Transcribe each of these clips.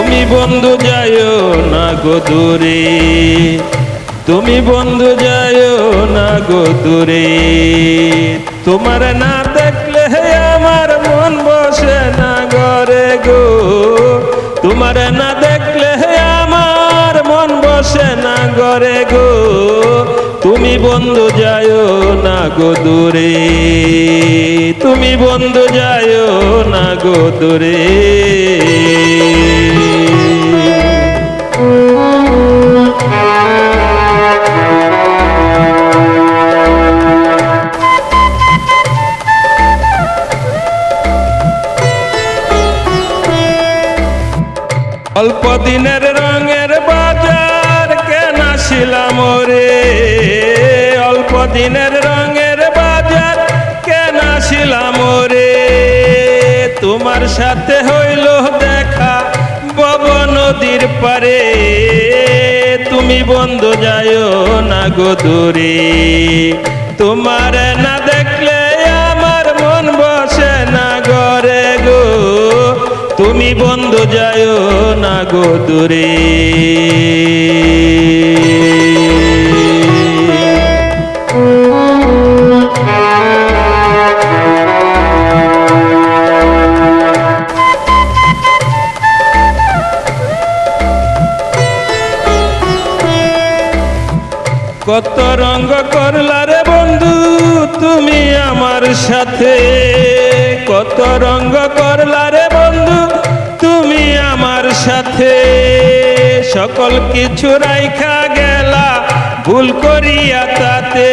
তুমি বন্ধু যাইও না গো দূরে, তুমি বন্ধু যাইও না গো দূরে। তোমার না দেখলে আমার মন বসে না ঘরে গো, তোমার না দেখলে আমার মন বসে না ঘরে গো। তুমি বন্ধু যাইও না গো দূরে, তুমি বন্ধু যাইও না গো দূরে। অল্প দিনের রঙের বাজার কেনা ছিলাম রে, অল্প দিনের রঙের বাজার কেনা ছিলাম রে। তোমার সাথে হইল দেখা বব নদীর পারে, তুমি বন্ধু যাইও না গো দূরে। তোমার না দেখলে আমার মন বসে না ঘরে গো, তুমি বন্ধু যাইও না গো দূরে। কত রঙ করলা রে বন্ধু তুমি আমার সাথে, কত রঙ করলা রে বন্ধু তুমি আমার সাথে। সকল কিছু রাইখা গেলা ভুল করিয়া তাতে,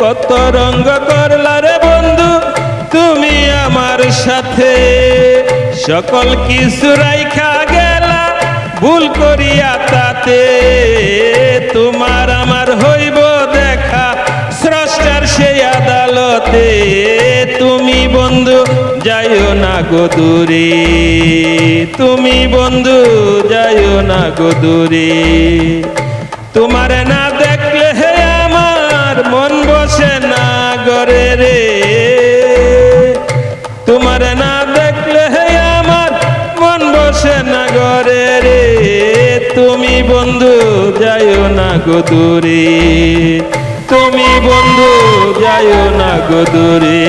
কত রঙ করলা রে বন্ধু তুমি আমার সাথে। সকল কিছু রাইখা গেলা ভুল করিয়া তাতে, তোমার আমার হইব দেখা স্রষ্টার সেই আদালতে। তুমি বন্ধু যাইও না গো দূরে, তুমি বন্ধু যাইও না গো দূরে। তোমার না দেখলে আমার মন বসে না ঘরে রে, তোমার না দেখলে আমার মন বসে না ঘরে রে। তুমি বন্ধু যাইও না গো দূরে, তুমি বন্ধু যাইও না গো দূরে।